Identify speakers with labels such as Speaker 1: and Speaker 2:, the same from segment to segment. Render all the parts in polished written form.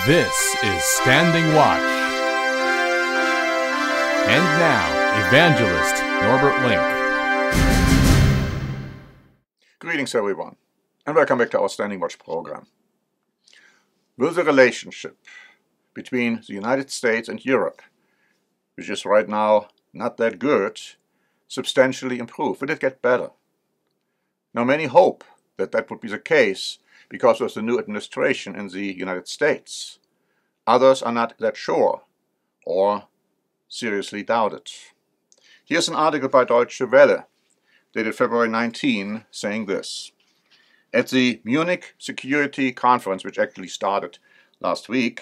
Speaker 1: This is Standing Watch. And now, Evangelist Norbert Link.
Speaker 2: Greetings, everyone, and welcome back to our Standing Watch program. Will the relationship between the United States and Europe, which is right now not that good, substantially improve? Will it get better? Now, many hope that that would be the case because of the new administration in the United States. Others are not that sure or seriously doubt it. Here's an article by Deutsche Welle, dated February 19, saying this. At the Munich Security Conference, which actually started last week,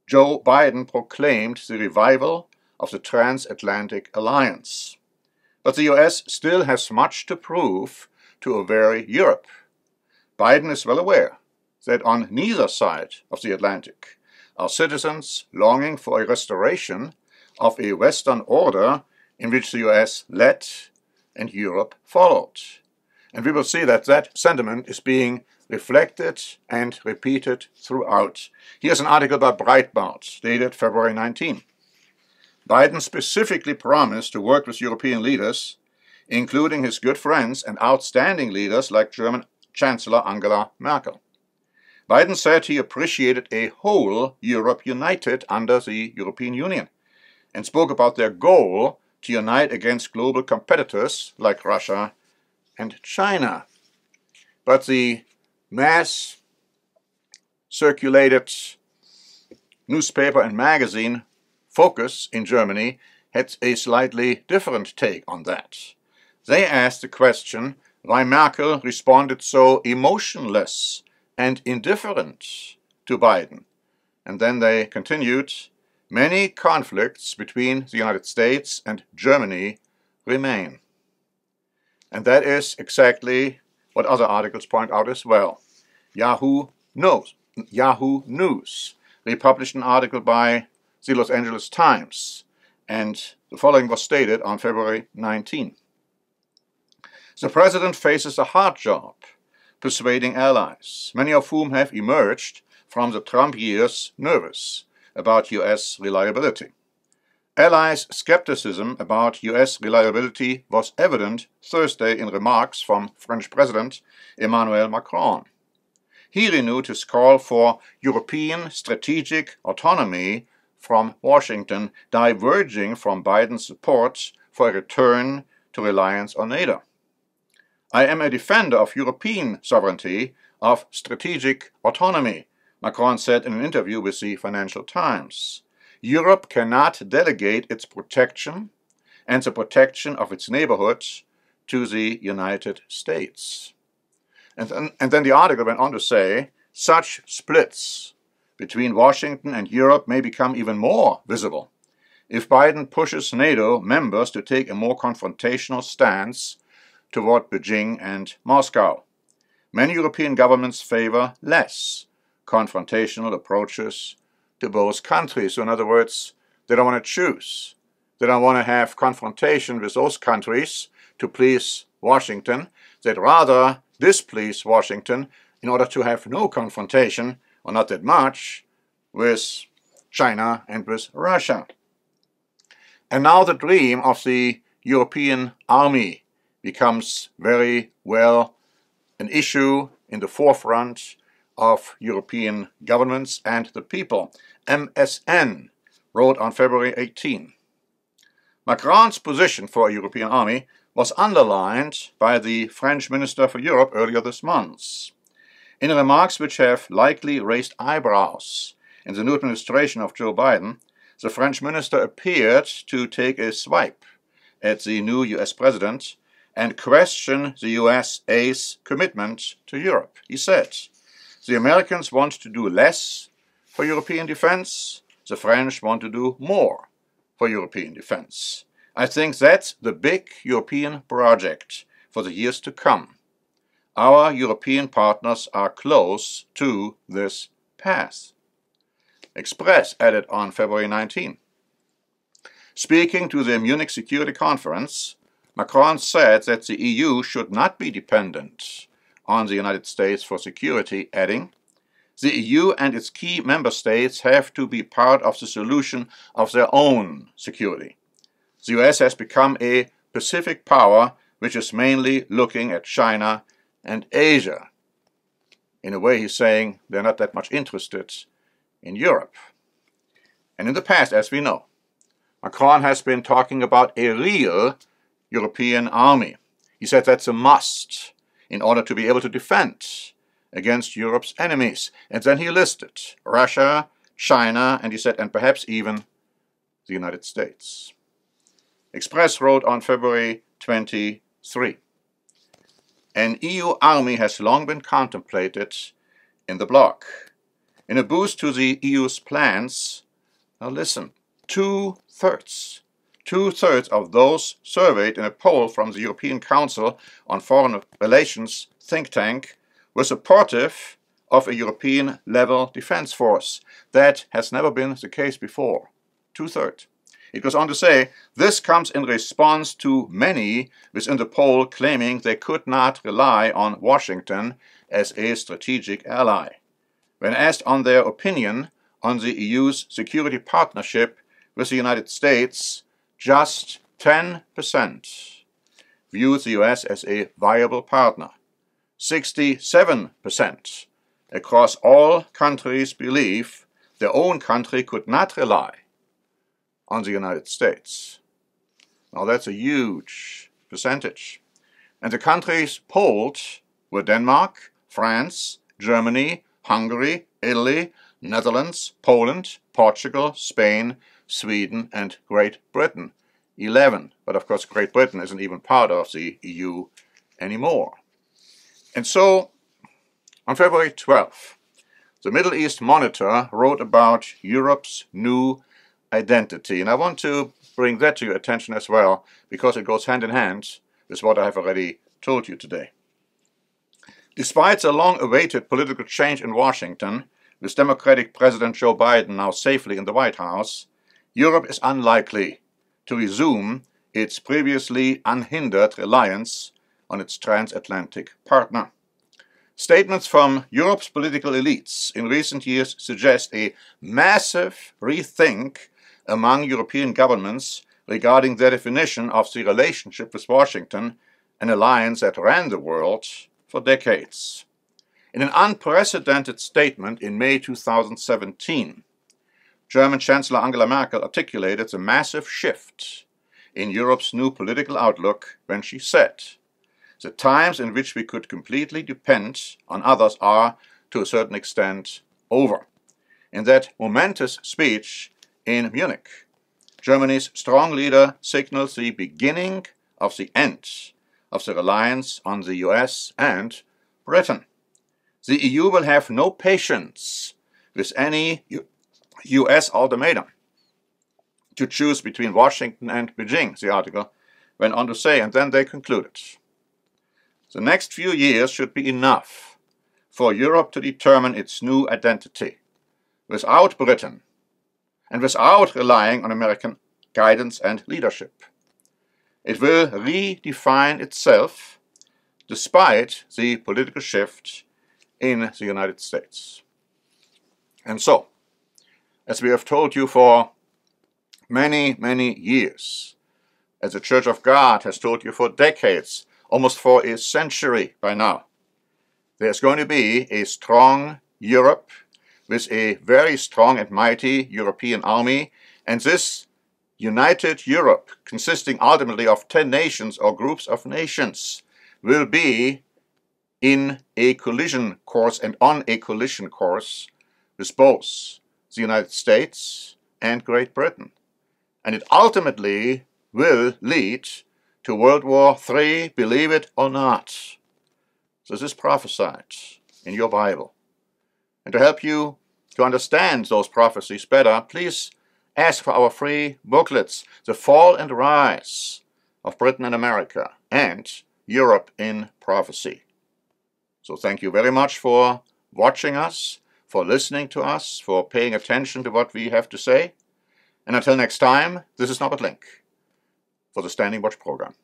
Speaker 2: Joe Biden proclaimed the revival of the transatlantic alliance. But the US still has much to prove to a wary Europe. Biden is well aware that on neither side of the Atlantic are citizens longing for a restoration of a Western order in which the US led and Europe followed. And we will see that that sentiment is being reflected and repeated throughout. Here's an article by Breitbart, dated February 19. Biden specifically promised to work with European leaders, including his good friends and outstanding leaders like German Chancellor Angela Merkel. Biden said he appreciated a whole Europe united under the European Union and spoke about their goal to unite against global competitors like Russia and China. But the mass circulated newspaper and magazine Focus in Germany had a slightly different take on that. They asked the question why Merkel responded so emotionless and indifferent to Biden. And then they continued, many conflicts between the United States and Germany remain. And that is exactly what other articles point out as well. Yahoo News republished an article by the Los Angeles Times, and the following was stated on February 19. The president faces a hard job persuading allies, many of whom have emerged from the Trump years nervous about U.S. reliability. Allies' skepticism about U.S. reliability was evident Thursday in remarks from French President Emmanuel Macron. He renewed his call for European strategic autonomy from Washington, diverging from Biden's support for a return to reliance on NATO. I am a defender of European sovereignty, of strategic autonomy, Macron said in an interview with the Financial Times. Europe cannot delegate its protection and the protection of its neighborhoods to the United States. And then the article went on to say, such splits between Washington and Europe may become even more visible if Biden pushes NATO members to take a more confrontational stance toward Beijing and Moscow. Many European governments favor less confrontational approaches to both countries. So in other words, they don't want to choose. They don't want to have confrontation with those countries to please Washington. They'd rather displease Washington in order to have no confrontation, or not that much, with China and with Russia. And now the dream of the European army becomes very well an issue in the forefront of European governments and the people. MSN wrote on February 18. Macron's position for a European army was underlined by the French Minister for Europe earlier this month. In remarks which have likely raised eyebrows in the new administration of Joe Biden, the French minister appeared to take a swipe at the new US president and question the USA's commitment to Europe. He said, the Americans want to do less for European defense, the French want to do more for European defense. I think that's the big European project for the years to come. Our European partners are close to this path. Express added on February 19. Speaking to the Munich Security Conference, Macron said that the EU should not be dependent on the United States for security, adding, The EU and its key member states have to be part of the solution of their own security. The US has become a Pacific power which is mainly looking at China and Asia. In a way, he's saying they're not that much interested in Europe. And in the past, as we know, Macron has been talking about a real European army. He said that's a must in order to be able to defend against Europe's enemies. And then he listed Russia, China, and he said, and perhaps even the United States. Express wrote on February 23, an EU army has long been contemplated in the bloc. In a boost to the EU's plans, now listen, two-thirds of those surveyed in a poll from the European Council on Foreign Relations think tank were supportive of a European-level defense force. That has never been the case before. Two-thirds. It goes on to say, this comes in response to many within the poll claiming they could not rely on Washington as a strategic ally. When asked on their opinion on the EU's security partnership with the United States, just 10% viewed the US as a viable partner. 67% across all countries believe their own country could not rely on the United States. Now that's a huge percentage. And the countries polled were Denmark, France, Germany, Hungary, Italy, Netherlands, Poland, Portugal, Spain, Sweden, and Great Britain. 11. But of course Great Britain isn't even part of the EU anymore. And so, on February 12th, the Middle East Monitor wrote about Europe's new identity. And I want to bring that to your attention as well, because it goes hand in hand with what I have already told you today. Despite the long-awaited political change in Washington, with Democratic President Joe Biden now safely in the White House, Europe is unlikely to resume its previously unhindered reliance on its transatlantic partner. Statements from Europe's political elites in recent years suggest a massive rethink among European governments regarding their definition of the relationship with Washington, an alliance that ran the world for decades. In an unprecedented statement in May 2017, German Chancellor Angela Merkel articulated the massive shift in Europe's new political outlook when she said, "The times in which we could completely depend on others are, to a certain extent, over." In that momentous speech in Munich, Germany's strong leader signaled the beginning of the end of the reliance on the US and Britain. The EU will have no patience with any US ultimatum to choose between Washington and Beijing, the article went on to say, and then they concluded. The next few years should be enough for Europe to determine its new identity without Britain and without relying on American guidance and leadership. It will redefine itself despite the political shift in the United States. And so, as we have told you for many, many years, as the Church of God has told you for decades, almost for a century by now, there's going to be a strong Europe with a very strong and mighty European army, and this united Europe, consisting ultimately of 10 nations or groups of nations, will be in a collision course and on a collision course with both the United States and Great Britain. And it ultimately will lead to World War III, believe it or not. This is prophesied in your Bible. And to help you to understand those prophecies better, please ask for our free booklets, The Fall and Rise of Britain and America, and Europe in Prophecy. So thank you very much for watching us, for listening to us, for paying attention to what we have to say. And until next time, this is Norbert Link for the Standing Watch program.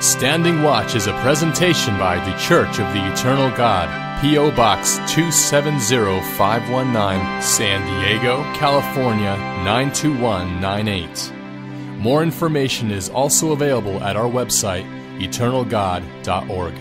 Speaker 1: Standing Watch is a presentation by The Church of the Eternal God, P.O. Box 270519, San Diego, California 92198. More information is also available at our website, eternalgod.org.